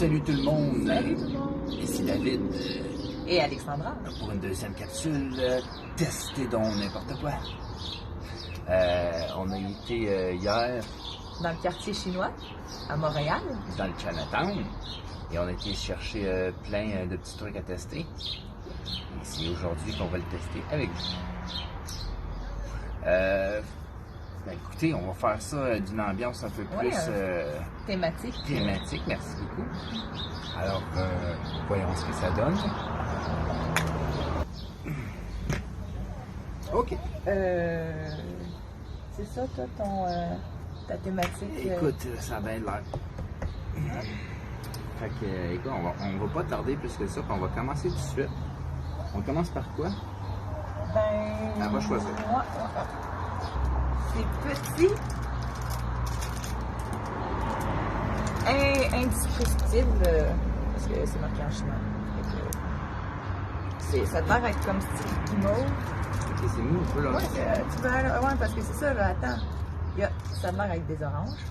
Salut tout le monde! Salut tout le monde! Ici David. Et Alexandra. Pour une deuxième capsule, tester donc n'importe quoi. On a été hier Dans le quartier chinois, à Montréal. dans le Chinatown et on a été chercher plein de petits trucs à tester. Et c'est aujourd'hui qu'on va le tester avec vous. Écoutez, on va faire ça d'une ambiance un peu plus Thématique. thématique. Merci beaucoup. Alors, voyons ce que ça donne. OK. C'est ça, toi, ta thématique? Écoute, ça a bien de l'air. Fait que, écoute, on va pas tarder plus que ça, puis on va commencer tout de suite. On commence par quoi? Ben... Elle va choisir. Ouais. C'est petit. Indescriptible, parce que c'est marqué en chinois. Ça a l'air être comme style guimauve. Ok, c'est mou un peu là. Ouais, tu veux aller... ouais, parce que c'est ça, là, attends. Ça a l'air avec des oranges.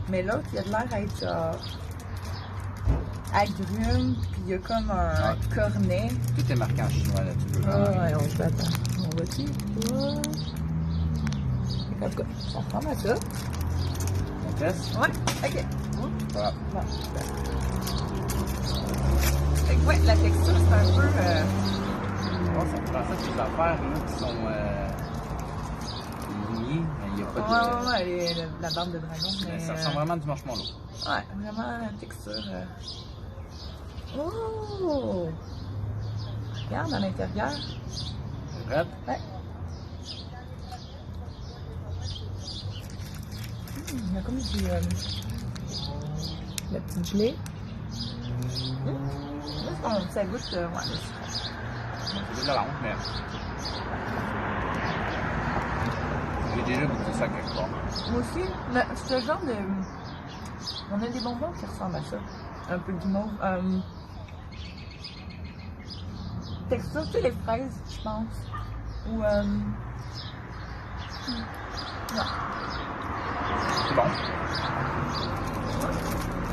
Mais l'autre, il a de l'air avec genre agrumes, puis il y a comme un cornet. Tout est marqué en chinois là, tu veux. Ouais, on peut attendre. On va-tu? En tout cas, on ressemble à ça. On teste? Ouais, ok. Voilà. Bon, super. Fait que ouais, la texture, c'est un peu... Bon, ça me prend ça des affaires là, qui sont lignées, mais il n'y a pas de... Ouais, la barbe de dragon. Mais, ça ressemble vraiment à du marshmallow. Ouais, vraiment la texture... Oh! Regarde à l'intérieur. C'est vrai? Ouais. Il y a comme du... la petite gelée. Ça goûte... ouais, le citron. C'est de l'orange, mais... J'ai déjà goûté ça quelque part. Moi aussi, ce genre de... On a des bonbons qui ressemblent à ça. Un peu guimauve. Texture, tu sais, les fraises, je pense. Ou... non. C'est bon.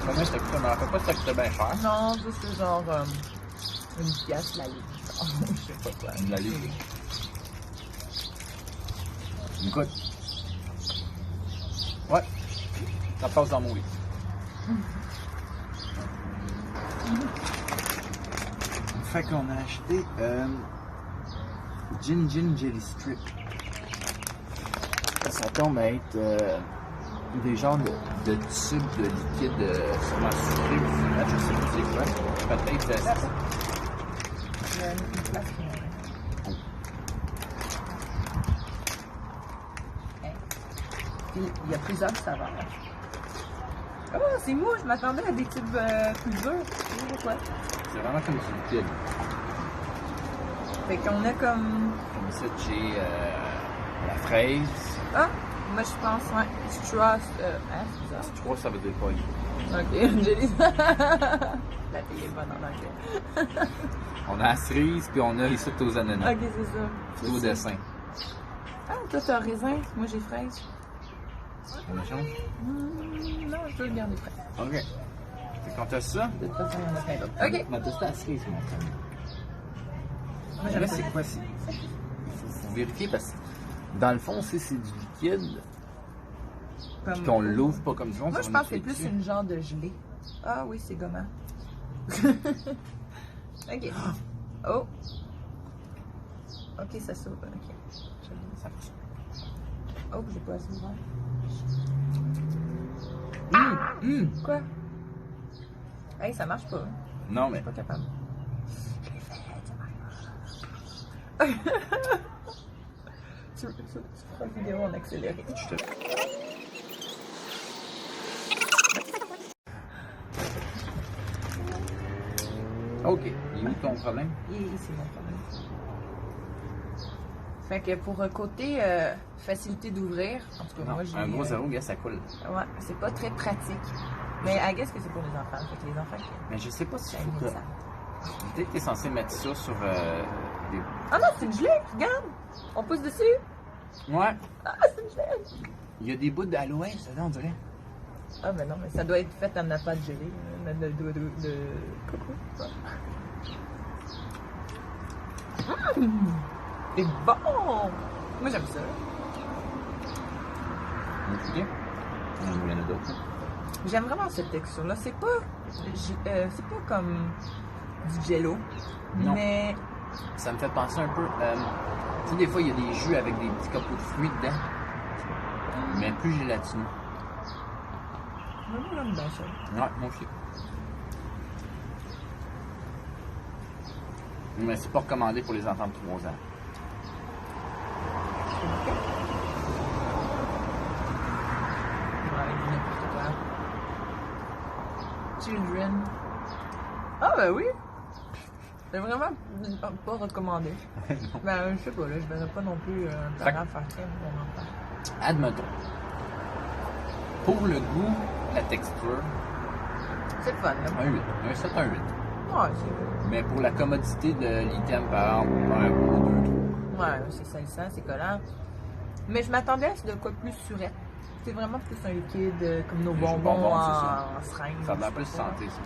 Combien ça coûte? Je me rappelle pas si ça coûtait bien cher. Non, ça c'est genre... une pièce la livre. Je sais pas quoi. De la livre. Écoute. Ouais. Ça passe dans mon lit. Fait qu'on a acheté Gin Jelly Strip. Ça tombe à être des genres de tubes de liquide sûrement sucré ou fumette, je sais pas c'est quoi. Peut-être Il y a une place qui Puis, il y a plusieurs saveurs. Oh, c'est mou, je m'attendais à des tubes plus durs. Je sais pas pourquoi. c'est vraiment comme du liquide. Fait qu'on a comme... Comme ça, j'ai la fraise. Ah, moi je pense, ouais. Straw... c'est bizarre. Je crois que ça veut dire quoi? Ok, j'ai dit ça. La fille est bonne en anglais. On a la cerise, puis on a les sucres aux ananas. Ok, c'est ça. C'est au dessin. Ah, toi t'as raisin, moi j'ai fraise. On échange? Non, je veux garder fraise. OK. Fait qu'on teste ça? De toute façon, il y en a plein d'autres. Ok. On va tester la cerise, mon frère. Moi, Là, c'est quoi? Il faut vérifier parce que dans le fond, si c'est du liquide, puis qu'on l'ouvre pas comme ça, moi, je pense que c'est plus une genre de gelée. Ah oui, c'est gommant. Ok. Oh. Ok, ça s'ouvre. Ok. Ça marche. Oh, j'ai pas assez ouvert. Quoi? Hey, ça marche pas. Non, Je mais suis pas capable. Tu feras une vidéo en accéléré. je te... OK. Il est où ton problème? C'est mon problème. Fait que pour côté facilité d'ouvrir, en tout cas, Non, moi j'ai. un gros zéro, gars, ça coule. Ouais, c'est pas très pratique. Mais I guess que c'est pour les enfants. Fait que les enfants qui. Mais je sais pas si Ça faut que... aime ça. Peut-être que t'es censé mettre ça sur des... Ah non, c'est une gelée! Regarde! On pousse dessus! Ouais. Ah, c'est une gelée! Il y a des bouts d'aloès dedans, on dirait. Ah, mais non, mais ça doit être fait en pâte gelée. de coco. C'est bon! Moi, j'aime ça. Ok. Il y en a d'autres. J'aime vraiment cette texture-là. C'est pas comme du jello. Non. Mais Ça me fait penser un peu. Tu sais, des fois, il y a des jus avec des petits copeaux de fruits dedans. Mais plus gélatineux. moi, j'aime bien ça. Ouais, moi aussi. Mais c'est pas recommandé pour les enfants de 3 ans. Ouais, n'importe quoi. Children. Ah, ben oui! C'est vraiment pas recommandé. Ben, je sais pas, là, je verrais pas non plus un parent faire ça pour mon enfant. Admettons. Pour le goût, la texture, C'est fun, là. un 8. Un 7, un 8. Ouais, c'est Mais pour la commodité de l'item, par exemple, un gros 2, 3. ouais, c'est salissant, c'est collant. Mais je m'attendais à ce de quoi plus surette. C'est vraiment plus un liquide comme nos Les bonbons, bonbons, en, c'est ça. en seringue. Ça a de la plus santé, ça.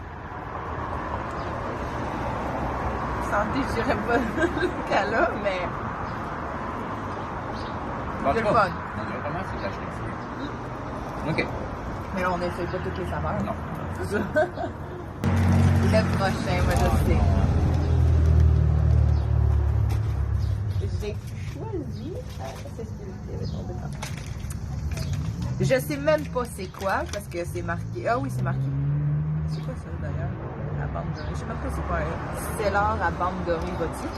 Santé, je dirais pas le cas-là, mais En c'est tout le cas, fun. on dirait vraiment que c'est de la chèvre. Ok. Mais là, on n'essaye pas toutes les saveurs. Non. C'est ça. Le prochain, moi, je sais. J'ai choisi. C'est ce qu'il y avait tombé dedans. Je sais même pas c'est quoi parce que c'est marqué. Ah oui, c'est marqué. C'est quoi ça d'ailleurs? La bande dorée. Je sais même pas c'est quoi. Stellar à bande dorée rôtie.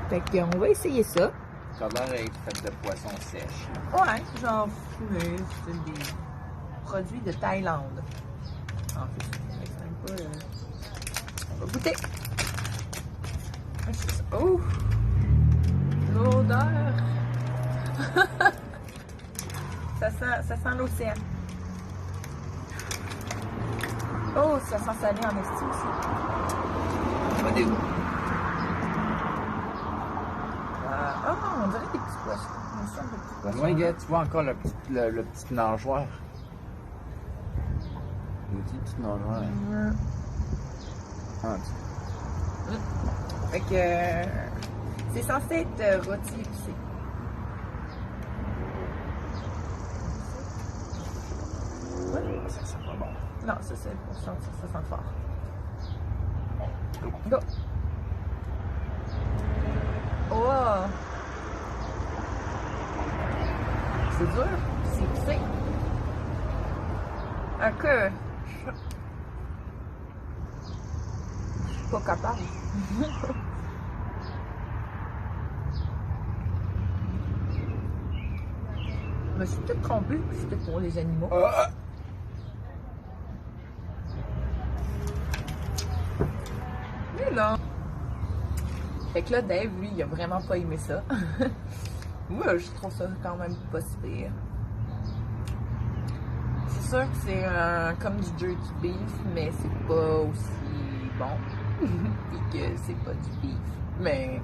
Fait qu'on va essayer ça. Ça a l'air d'être fait de poisson sèche. Ouais, genre fumé. C'est des produits de Thaïlande. En fait, c'est même pas. On va goûter. Oh! L'odeur! ça sent l'océan. Oh, ça sent salé en esti aussi. Pas des goûts. Oh, on dirait des petits poissons. Il me semble des petits poissons. Ouais, gars, tu vois encore le petit nageoire. Le petit nageoire. Mm. Ah, Fait que c'est censé être rôti épicé. ça sent pas bon. Non, ça c'est pour sentir, ça sent fort. Go! Oh! C'est dur, c'est épicé. Ok. Je suis pas capable. Je me suis peut-être trompée, c'était pour les animaux. Mais non. Fait que là, Dave, lui, il a vraiment pas aimé ça. Moi, je trouve ça quand même pas si pire. C'est sûr que c'est comme du jerky beef, mais c'est pas aussi bon. Et que c'est pas du beef. Mais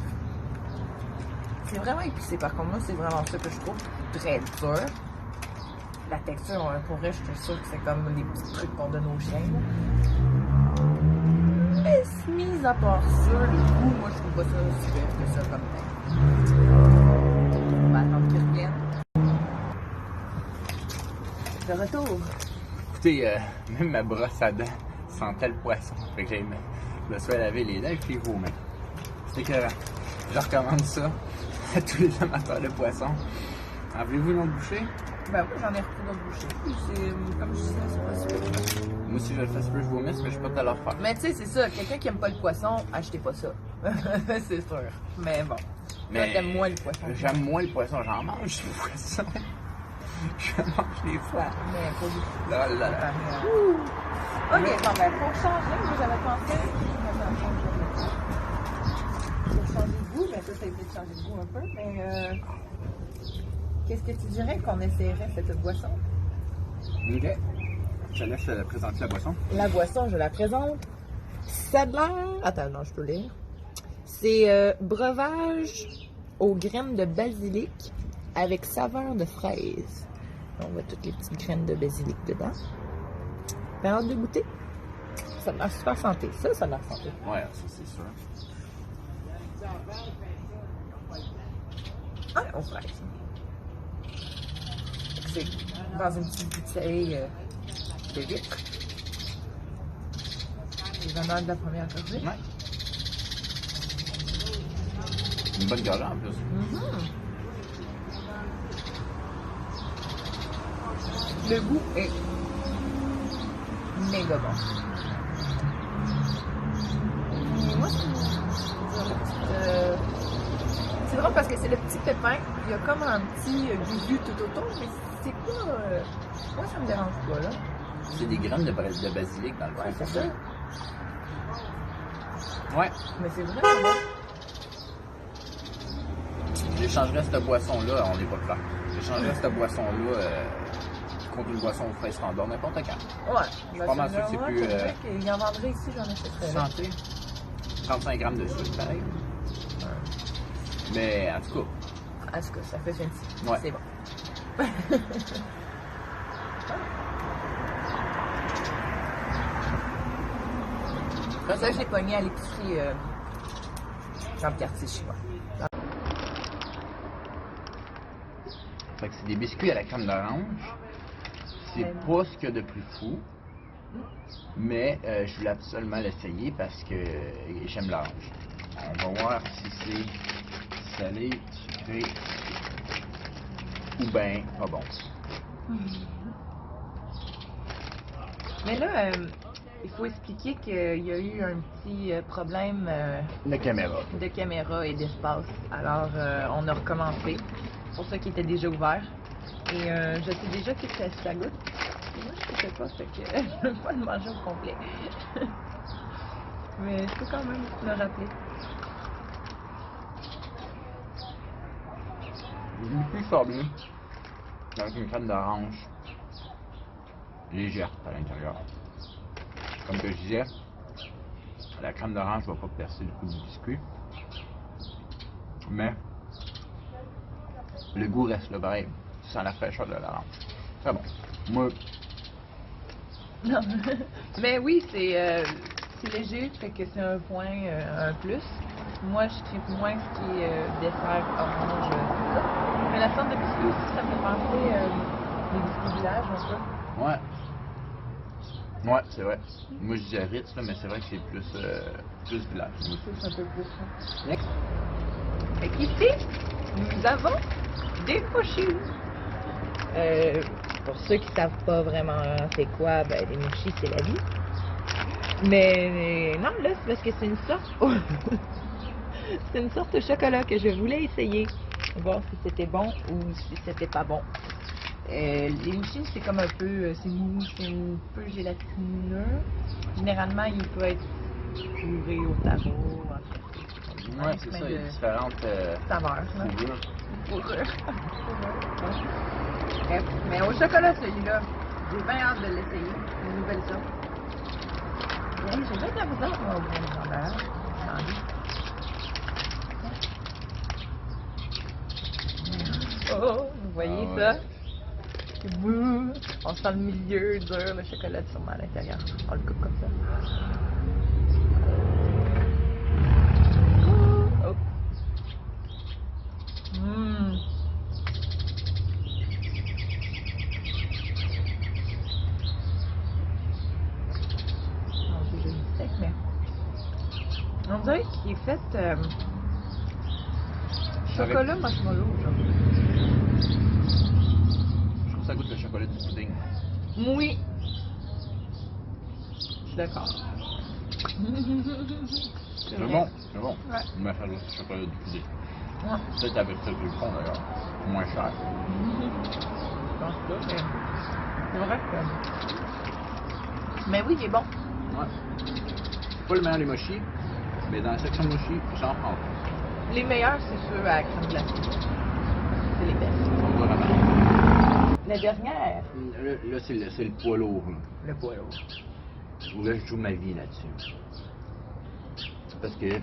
c'est vraiment épicé. Par contre, moi, c'est vraiment ça que je trouve très dur. La texture, pour vrai, je suis sûre que c'est comme les petits trucs qu'on donne aux chiens. Mais mis à part ça, le goût, moi, je trouve pas ça aussi pire que ça comme ça. On va attendre qu'ils reviennent. De retour. Écoutez, même ma brosse à dents sentait le poisson. Fait que je me suis lavé les dents avec les vos mains. C'est écœurant. Je recommande ça à tous les amateurs de poisson. En voulez-vous une autre bouchée? Ben oui, j'en ai repris d'autres bouchées. Puis c'est, comme je disais, c'est pas super. Moi, si je le fais, je peux je vomisse, mais je peux pas te le refaire. Mais tu sais, c'est ça. Quelqu'un qui aime pas le poisson, achetez pas ça. C'est sûr. Mais bon. Toi, t'aimes moins le poisson. J'aime moins le poisson. J'en mange du poisson. Je mange des fois. Mais pas beaucoup. Là, là, là. Ok, bon, ben, pour changer, moi, j'avais pensé. Pour changer de goût, ben, ça a été de changer de goût un peu. Mais, qu'est-ce que tu dirais qu'on essaierait cette boisson? Ok. Je te laisse présenter la boisson. La boisson, je la présente. Ça a l'air. Attends, non, je peux lire. C'est breuvage aux graines de basilic avec saveur de fraise. On voit toutes les petites graines de basilic dedans. T'as hâte de goûter? Ça a l'air super santé. Ça a l'air santé. Ouais, ça c'est sûr. Ah, on fraise. C'est dans une petite bouteille de vitre. Les honneurs de la première gorgée. Ouais. Une bonne gorgée en plus. Le goût est méga bon. Et moi, c'est drôle parce que c'est le petit pépin. Il y a comme un petit jus tout autour, mais c'est pas. Moi, ça me dérange pas, là. C'est des graines de basilic dans le fond. Ouais, c'est ça. Ouais. Mais c'est vraiment bon. J'échangerais cette boisson-là, on n'est pas clair. J'échangerais cette boisson-là contre une boisson aux fraises standard n'importe quand. Ouais. Je suis pas mal sûr que c'est plus. Il y en vendrait ici, j'en achèterais. Santé. 35 grammes de sucre, pareil. Mais en tout cas. En tout cas, ça fait fancy. Ouais. C'est bon. Ça, je l'ai pogné à l'épicerie dans le quartier chinois. Fait que c'est des biscuits à la crème d'orange. C'est pas ce qu'il y a de plus fou. Mais je voulais absolument l'essayer parce que j'aime l'orange. On va voir si c'est salé, sucré ou bien pas bon. Mais là, il faut expliquer qu'il y a eu un petit problème La caméra. de caméra et d'espace. Alors, on a recommencé pour ceux qui étaient déjà ouverts. Et je sais déjà que ça goûte. Moi, je ne sais pas, fait que je ne veux pas le manger au complet. Mais il faut quand même le rappeler. Le plus sablé, avec une crème d'orange légère à l'intérieur. Comme que je disais, la crème d'orange ne va pas percer le goût du biscuit, mais le goût reste là pareil, sans la fraîcheur de l'orange. C'est bon. Moi, Non. Mais oui, c'est léger, fait que c'est un point, un plus. Moi, je tripe moins ce qui est dessert orange, tout ça. Mais la sorte de biscuit aussi, ça me fait penser des biscuits village un peu. ouais. Ouais, c'est vrai. Moi, je disais Ritz, là, mais c'est vrai que c'est plus village. C'est un peu plus ça. Fait qu'ici, nous avons des mouchis. Pour ceux qui savent pas vraiment c'est quoi, ben les mouchis, c'est la vie. Mais non, là, c'est parce que c'est une sorte. C'est une sorte de chocolat que je voulais essayer. Voir si c'était bon ou si c'était pas bon. Les mouchis, c'est comme un peu, c'est mou, c'est un peu gélatineux. Généralement, il peut être fourré au tarot. Ouais, c'est ça, il y a différentes saveurs. fourrures. Fourrure. Bref, mais au chocolat, celui-là, j'ai bien hâte de l'essayer. C'est une nouvelle sorte. J'ai bien de la misère à avoir bon emballage. Oh, vous voyez ça? Bouh! On sent le milieu dur, le chocolat sûrement à l'intérieur. On le coupe comme ça. Oh! C'est joli sec, mais on dirait qu'il est fait chocolat marshmallow aujourd'hui. Je trouve que ça goûte le chocolat du pudding. Oui. Je suis d'accord. C'est bon, c'est bon. Ouais. On va faire le chocolat du pudding. Ouais. Peut-être avec ça plus fond d'ailleurs. Moins cher. Je pense pas, mais c'est vrai que. Mais oui, il est bon. Ouais. C'est pas le meilleur des mochis, mais dans la section mochis, j'en prends pas. Les meilleurs, c'est ceux à la crème glacée. C'est les best. On doit ramasser. La dernière. Là, c'est le poids lourd. Là. Le poids Là, je joue ma vie là-dessus. Parce que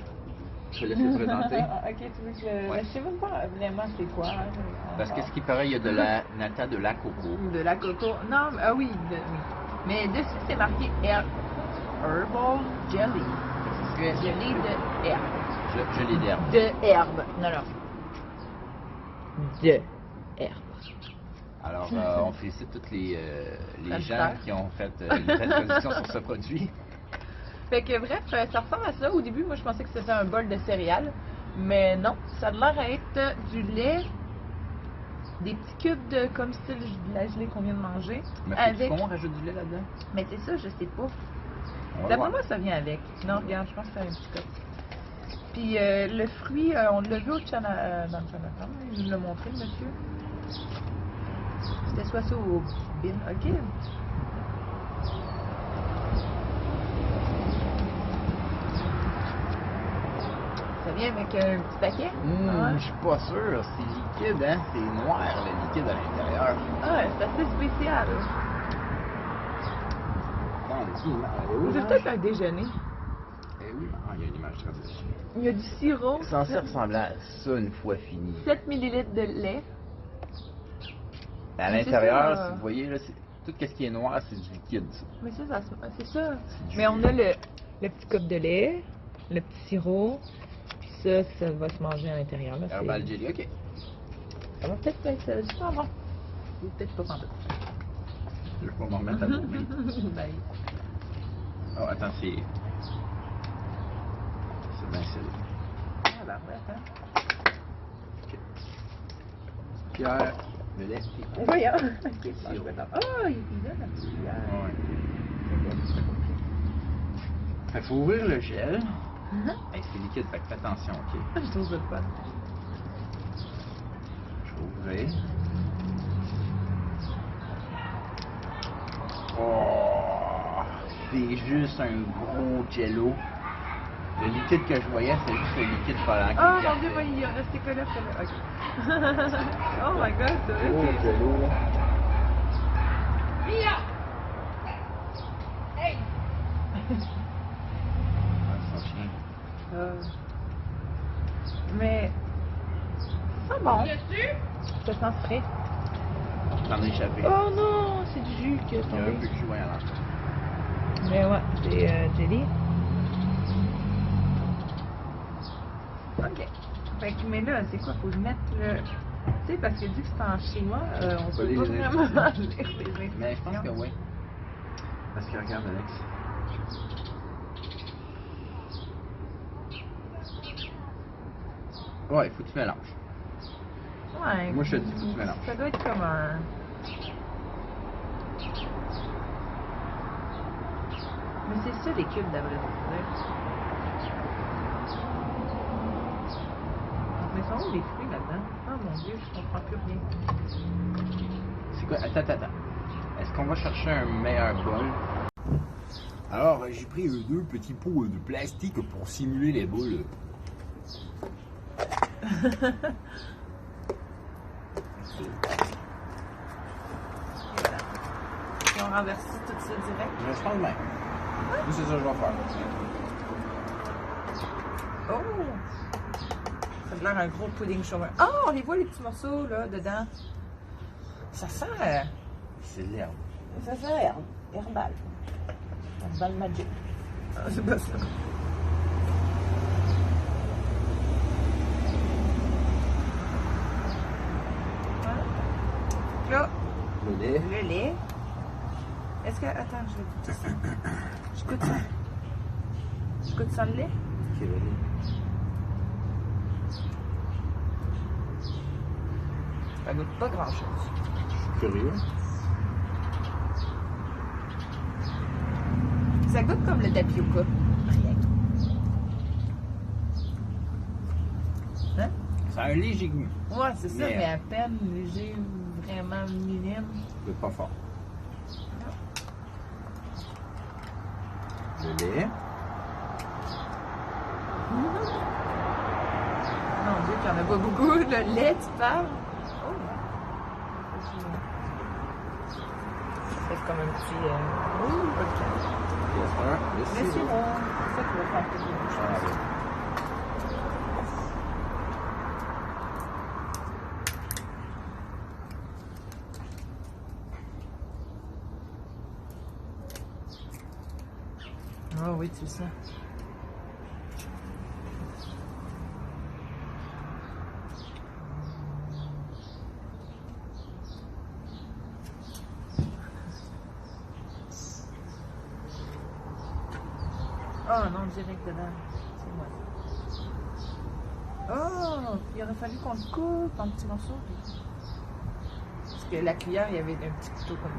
Je l'ai fait présenter. Ok, tu veux que Ouais. je sais même pas vraiment c'est quoi. Parce que ce qui paraît, il y a de la nata de la coco. De la coco. Non, oui, oui. Mais dessus, c'est marqué Herbal Jelly. C'est gelée de herbe. Je l'ai d'herbe. De herbe. Non, non. De herbe. Alors, on félicite tous les gens Producteurs. qui ont fait une belle production sur ce produit. Fait que bref, ça ressemble à ça. Au début, moi, je pensais que c'était un bol de céréales. Mais non, ça a l'air à être du lait, des petits cubes de comme style de la gelée qu'on vient de manger. Mais Avec... qu'on rajoute du lait là-dedans? Mais c'est ça, je sais pas. On va D'après voir. moi, ça vient avec. Non, regarde, je pense que c'est un petit cup. Puis le fruit, on l'a vu au dans le Chinatown. Il nous l'a montré, le monsieur. C'était soit ça ou au bin. Ok. Ça vient avec un petit paquet? Ouais. Je suis pas sûr, c'est liquide, hein? C'est noir le liquide à l'intérieur. Ah, c'est assez spécial. C'est peut-être un déjeuner. Eh oui, il y a une image très dessus. Il y a du sirop. C'est censé ressembler à ça une fois fini. 7 ml de lait. À Mais c'est l'intérieur, ça. si vous voyez, là, tout ce qui est noir, c'est du liquide. Ça. Mais ça c'est ça. du Mais on a le petit cup de lait, le petit sirop, puis ça va se manger à l'intérieur. Là, Herbal Jelly, ok. Ça va peut-être être super bon. Ou peut-être pas pantoute. Je vais pas m'en remettre à l'oubli. Ben, Oh, attends, c'est. C'est bien ça. ah, ben, bref, hein. Pierre, le lait. Voyons. Ok, je vais t'en- oh, il donne la petite cuillère. Ouais. Il faut ouvrir le gel. Hey, c'est liquide, fait que fais attention, ok? Je trouve ça fun. Je vais ouvrir. Oh, c'est juste un gros jello. Le liquide que je voyais, c'est juste le liquide collant. qui Oh mon éclatait. dieu, moi, il y en a ces collègues, là. Ok. Oh my god, c'est vrai. Gros jello, là. Mia! Hey! Ah, son chien. Mais. C'est bon. Ça sent frais. T'en as échappé. Oh non, c'est du jus qui est Il y a un tombé. peu de jus voyant là. Mais ouais, c'est jelly. Ok. Fait que, mais là, c'est quoi? Faut que je mette le. Tu sais, parce que vu que c'est en chinois, on Faut peut lire pas les vraiment lire instructions. les instructions. Mais je pense que oui. Parce que regarde, Alex. Ouais, il faut que tu mélanges. Ouais. Moi, je te dis, faut que tu mélanges. Ça doit être comme un. Mais c'est ça les cubes d'avril. Mais sont où les fruits là-dedans? Oh mon dieu, je comprends plus rien. C'est quoi? Attends. Est-ce qu'on va chercher un meilleur bol? Alors, j'ai pris deux petits pots de plastique pour simuler les boules. Voilà. Et on renverse tout ça direct. Je pense bien. Moi, c'est ça que je vais faire. Oh! Ça a l'air un gros pudding chômeur. Oh, on les voit les petits morceaux là dedans. Ça sent. C'est de l'herbe. Ça sent herbal. Herbal magic. Ah, c'est pas ça. Là, Le lait. le lait. Est-ce que. Attends, je vais goûter ça. Je goûte ça. Je goûte ça le lait? Ok, vas-y. Ça goûte pas grand chose. Je suis curieux. Ça goûte comme le tapioca. Rien. Hein? C'est un léger goût. Ouais, c'est ça, Mais- mais à peine léger, vraiment minime. C'est pas fort. Le lait. Mon Dieu, qu'il n'y en a pas beaucoup. Le lait, tu parles? Oh! C'est comme un petit. Ok. Bien sûr. Le Le sirop. sirop. C'est ça qui va faire quelque chose. Ah, oui. Ah oui, c'est ça. Oh non, direct dedans. C'est moi. Oh, il aurait fallu qu'on le coupe en petits morceaux. Parce que la cuillère, il y avait un petit couteau comme ça.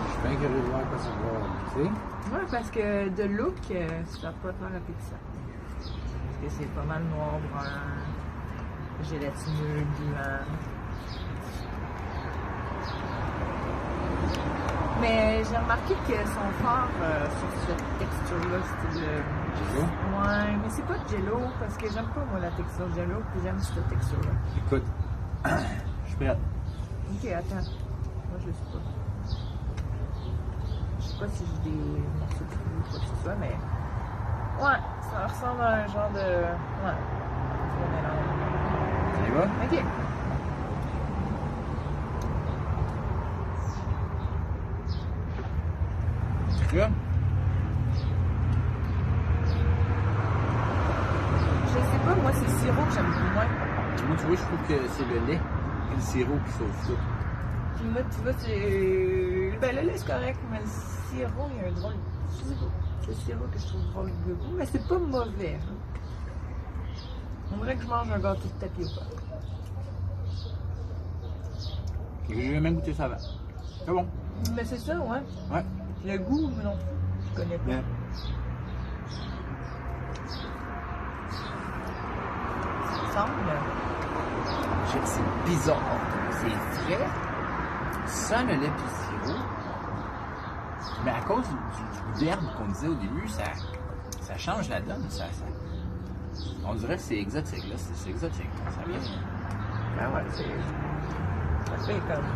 Je suis bien curieux de voir quoi ça va, tu sais. Ouais, parce que de look, ça va pas faire la pizza. Parce que c'est pas mal noir, brun, gélatineux, gluant. Mais j'ai remarqué que son fort sur cette texture-là, c'était le... Jello? Ouais, mais c'est pas de jello, parce que j'aime pas moi la texture jello, puis j'aime cette texture-là. Écoute, je suis prêt. Ok, attends. Moi, je le sais pas. Je sais pas si j'ai des morceaux de fruits ou quoi que ce soit, mais... Ouais, ça ressemble à un genre de... Ouais. C'est un mélange. Ça y va? Ok. Là? Je sais pas, moi, c'est le sirop que j'aime moins. Moi, tu vois, je trouve que c'est le lait et le sirop qui sauve tout. Puis moi, tu vois, c'est... Ben, le lait, c'est correct, mais le sirop, il y a un drôle de sirop. C'est le sirop que je trouve drôle de goût, mais c'est pas mauvais. Hein. On dirait que je mange un gâteau de tapioca. J'ai jamais goûté ça avant. C'est bon. Mais c'est ça, ouais. Ouais. Le goût, non. Je connais pas. Bien. Ça semble. C'est bizarre. C'est frais. Sans le lait et le sirop. Mais à cause du d'herbe qu'on disait au début, ça change la donne. On dirait que c'est exotique, là. C'est exotique. Ça vient. Ben ouais, c'est... Ça fait comme...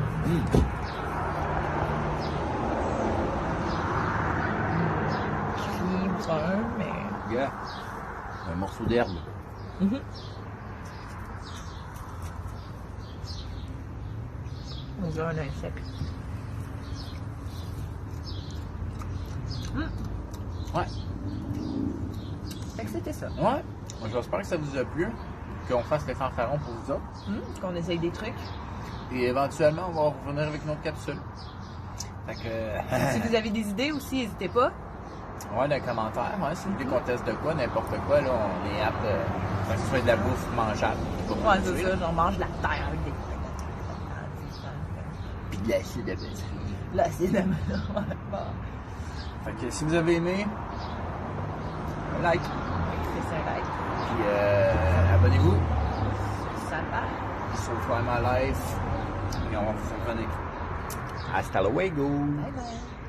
Brun, mais... Yeah. Un morceau d'herbe. On dirait un insecte. Ouais. Fait que c'était ça. Ouais. Moi, j'espère que ça vous a plu. Qu'on fasse les fanfarons pour vous autres. Qu'on essaye des trucs. Et éventuellement, on va revenir avec une autre capsule. Fait que... Si vous avez des idées aussi, n'hésitez pas. Ouais, dans les commentaires, ouais, si vous voulez qu'on teste de quoi, n'importe quoi, là, on est apte, que ce soit de la bouffe mangeable. Ouais, c'est ça, j'en mange la terre avec des... Puis de l'acide à batterie. L'acide à bon. Fait que si vous avez aimé, like. C'est un like. Puis abonnez-vous Ça va. sur Try My Life. Et on va vous revenir. Hasta luego. Bye bye.